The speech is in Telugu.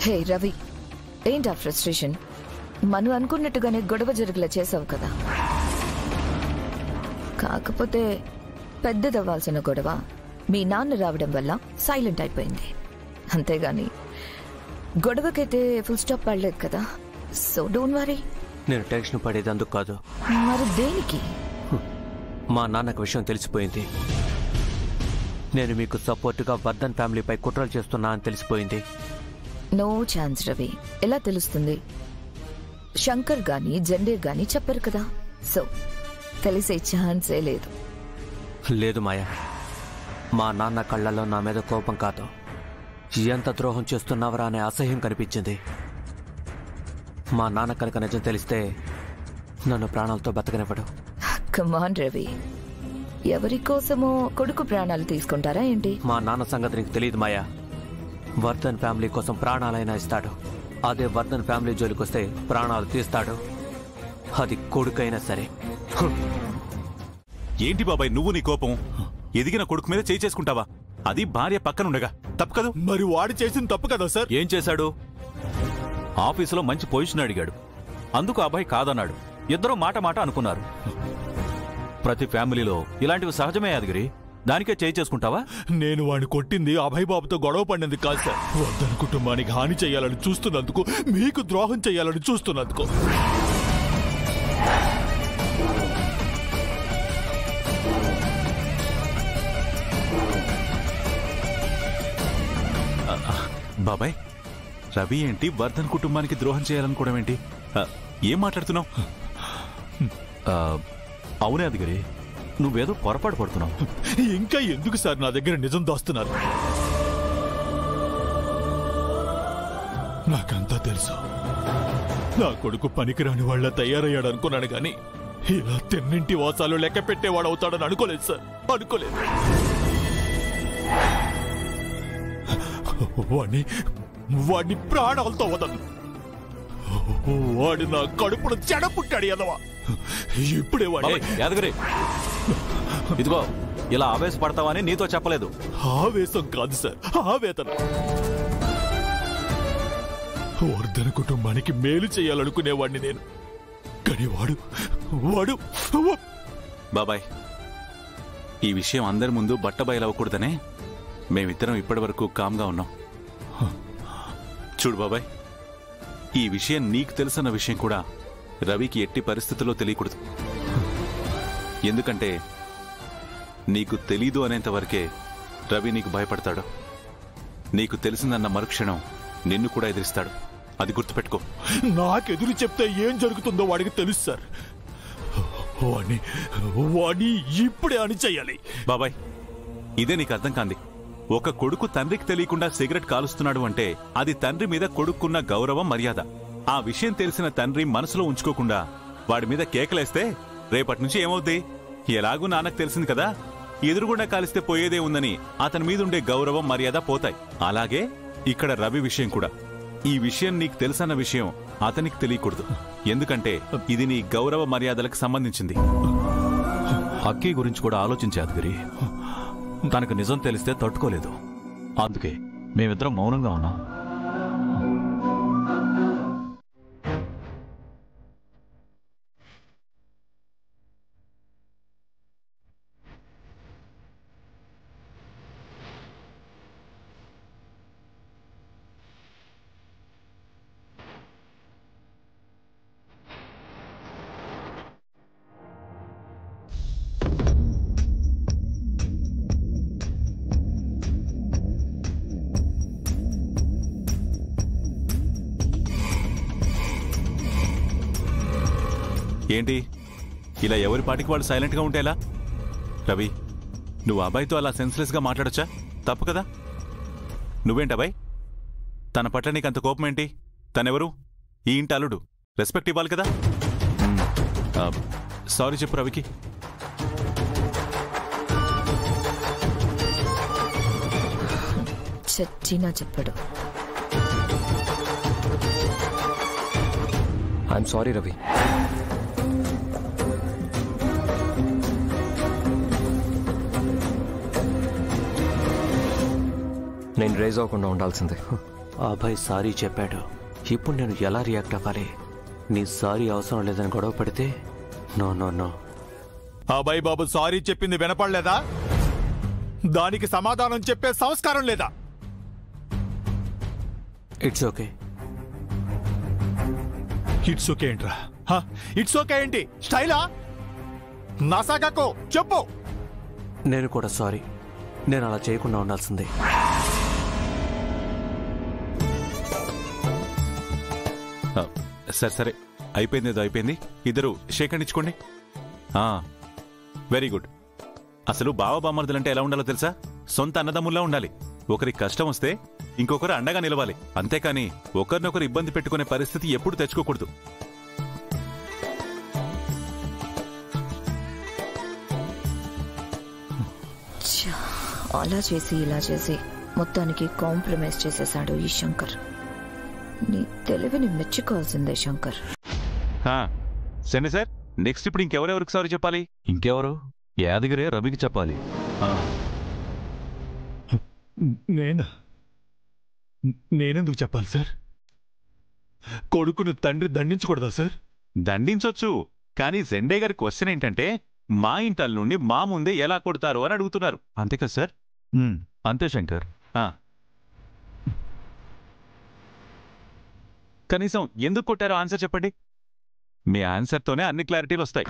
హే రవి, ఏంటా ఫ్రస్ట్రేషన్? మనం అనుకున్నట్టుగానే గొడవ జరగలా చేసావు కదా. కాకపోతే పెద్దదవ్వాల్సిన గొడవ మీ నాన్న రావడం వల్ల సైలెంట్ అయిపోయింది. అంతేగాని గొడవకైతే ఫుల్ స్టాప్ పడలేదు కదా. So don't worry. నేను టెన్షన్ పడేది అందుకు కాదు. మరి దేనికి? మా నాన్నకు విషయం తెలిసిపోయింది. నేను మీకు సపోర్టుగా వర్ధన్ ఫ్యామిలీపై కుట్రలు చేస్తున్నా అని తెలిసిపోయింది. No chance Ravi. ఎలా తెలుస్తుంది? శంకర్ గాని జండీర్ గాని చెప్పరు కదా. సో తెలిసే ఛాన్సే లేదు. లేదు మాయా, మా నాన్న కళ్ళల్లో నా మీద కోపం కాదు, ఎంత ద్రోహం చేస్తున్నావరా అనే అసహ్యం కనిపించింది. మా నాన్న కనుక నిజం తెలిస్తే నన్ను ప్రాణాలతో బతకనివ్వడు. కమాన్ రవి, ఎవరి కోసమో కొడుకు ప్రాణాలు తీసుకుంటారా ఏంటి? మా నాన్న సంగతి నీకు తెలియదు మాయా. వర్ధన్ ఫ్యామిలీ కోసం ప్రాణాలైనా ఇస్తాడు. అదే వర్ధన్ ఫ్యామిలీ జోలికి వస్తే ప్రాణాలు తీస్తాడు. అది కొడుకైనా సరే. ఏంటి బాబాయ్ నువ్వు నీ కోపం? ఎదిగిన కొడుకు మీద చేయి చేసుకుంటావా? అది భార్య పక్కనుండగా తప్పు కదా? మరి వాడు చేసిన తప్పు కదా సార్. ఏం చేశాడు? ఆఫీసులో మంచి పొజిషన్ అడిగాడు, అందుకు అబ్బాయి కాదన్నాడు. ఇద్దరు మాట మాట అనుకున్నారు. ప్రతి ఫ్యామిలీలో ఇలాంటివి సహజమే యాదగిరి. దానికే చేయి చేసుకుంటావా? నేను వాడిని కొట్టింది అభయ్ బాబుతో గొడవ పడినది కాదు సార్. వర్ధన్ కుటుంబానికి హాని చేయాలని చూస్తున్నందుకు, మీకు ద్రోహం చేయాలని చూస్తున్నందుకు. బాబాయ్, రవి ఏంటి వర్ధన్ కుటుంబానికి ద్రోహం చేయాలనుకోవడం ఏంటి? ఏం మాట్లాడుతున్నావు? అవునే యాదగిరి, నువ్వేదో పొరపాటు పడుతున్నావు. ఇంకా ఎందుకు సార్ నా దగ్గర నిజం దాస్తున్నారు? నాకంతా తెలుసు. నా కొడుకు పనికిరాని వాళ్ళ తయారయ్యాడు అనుకున్నాను గాని ఇలా తెన్నింటి వాసాలు లెక్క పెట్టేవాడు అవుతాడని అనుకోలేదు సార్. అనుకోలేదు. వాడిని ప్రాణాలతో వదలను. వాడు నా కడుపును చెడపుట్టాడు ఎదవా. ఇప్పుడే వాడు. యాదగిరి, ఇదిగో ఇలా ఆవేశపడతావని నీతో చెప్పలేదు. ఆవేశం కాదు సార్, ఆవేదన. వర్ధన కుటుంబానికి మేలు చేయాలనుకునేవాడిని నేను. కానీ వాడు బాబాయ్, ఈ విషయం అందరి ముందు బట్టబయలవ్వకూడదనే మేమిద్దరం ఇప్పటి వరకు కామ్గా ఉన్నాం. చూడు బాబాయ్, ఈ విషయం నీకు తెలుసన్న విషయం కూడా రవికి ఎట్టి పరిస్థితుల్లో తెలియకూడదు. ఎందుకంటే నీకు తెలీదు అనేంత వరకే రవి నీకు భయపడతాడు. నీకు తెలిసిందన్న మరుక్షణం నిన్ను కూడా ఎదిరిస్తాడు. అది గుర్తుపెట్టుకో. నాకెదురు చెప్తే ఏం జరుగుతుందో వాడికి తెలుసు సార్. వాడిని ఇప్పుడే అని చెయ్యాలి. బాబాయ్, ఇదే నీకు అర్థం కాంది. ఒక కొడుకు తండ్రికి తెలియకుండా సిగరెట్ కాలుస్తున్నాడు అంటే అది తండ్రి మీద కొడుకున్న గౌరవం, మర్యాద. ఆ విషయం తెలిసిన తండ్రి మనసులో ఉంచుకోకుండా వాడి మీద కేకలేస్తే రేపటి నుంచి ఏమవుద్ది? ఎలాగూ నాన్నకు తెలిసింది కదా, ఎదురుగుండా కాలిస్తే పోయేదే ఉందని అతని మీదుండే గౌరవం, మర్యాద పోతాయి. అలాగే ఇక్కడ రవి విషయం కూడా. ఈ విషయం నీకు తెలుసన్న విషయం అతనికి తెలియకూడదు. ఎందుకంటే ఇది నీ గౌరవ మర్యాదలకు సంబంధించింది. అక్కీ గురించి కూడా ఆలోచించాదు గిరి. తనకు నిజం తెలిస్తే తట్టుకోలేదు. అందుకే మేమిద్దరం మౌనంగా ఉన్నాం. ఏంటి ఇలా ఎవరి పాటికి వాళ్ళు సైలెంట్ గా ఉంటేలా? రవి, నువ్వు అబ్బాయితో అలా సెన్స్లెస్ గా మాట్లాడొచ్చా? తప్పు కదా. నువ్వేంటి అబ్బాయి, తన పట్ల నీకంత కోపం ఏంటి? తనెవరు? ఈ ఇంటి అల్లుడు, రెస్పెక్ట్ ఇవ్వాలి కదా. సారీ చెప్పు రవికి. చచ్చినా చెప్పడు. I'm sorry Ravi. నేను రేజ్ అవ్వకుండా ఉండాల్సిందే. అభయ్ సారీ చెప్పాడు. ఇప్పుడు నేను ఎలా రియాక్ట్ అవ్వాలి? నీ సారీ అవసరం లేదని గొడవ పెడితే నో నో నో. అభయ్ బాబు సారీ చెప్పింది వినపడలేదా? దానికి సమాధానం చెప్పే సంస్కారం లేదా? It's okay. ఇట్స్ ఓకే ఏంట్రా? ఇట్స్ ఓకే ఏంటి? స్టైలా? నాసాగాకో చెప్పు. నేను కూడా సారీ. నేను అలా చేయకుండా ఉండాల్సిందే. సరే సరే, అయిపోయింది ఏదో అయిపోయింది. ఇద్దరు షేక్ హ్యాండ్ ఇచ్చుకోండి. Very good. అసలు బావ బామర్దులంటే ఎలా ఉండాలో తెలుసా? సొంత అన్నదమ్ముల్లా ఉండాలి. ఒకరికి కష్టం వస్తే ఇంకొకరు అండగా నిలవాలి. అంతేకాని ఒకరినొకరు ఇబ్బంది పెట్టుకునే పరిస్థితి ఎప్పుడు తెచ్చుకోకూడదు. అలా చేసి ఇలా చేసి మొత్తానికి కాంప్రమైజ్ చేసేశాడు ఈ శంకర్. నీ తెలివిని మెచ్చుకోవాల్సిందే శంకర్. సరే సార్, నెక్స్ట్ ఇప్పుడు ఇంకెవరెవరికి సారీ చెప్పాలి? ఇంకెవరు? యాదగిరే రవికి చెప్పాలి. నేనెందుకు చెప్పాలి సార్? కొడుకును తండ్రి దండించకూడదా సార్? దండించొచ్చు, కానీ జెండే గారి క్వశ్చన్ ఏంటంటే మా ఇంటల నుండి మా ముందే ఎలా కొడతారు అని అడుగుతున్నారు. అంతే కదా సార్? అంతే శంకర్. కనీసం ఎందుకు కొట్టారో ఆన్సర్ చెప్పండి. మీ ఆన్సర్తోనే అన్ని క్లారిటీలు వస్తాయి.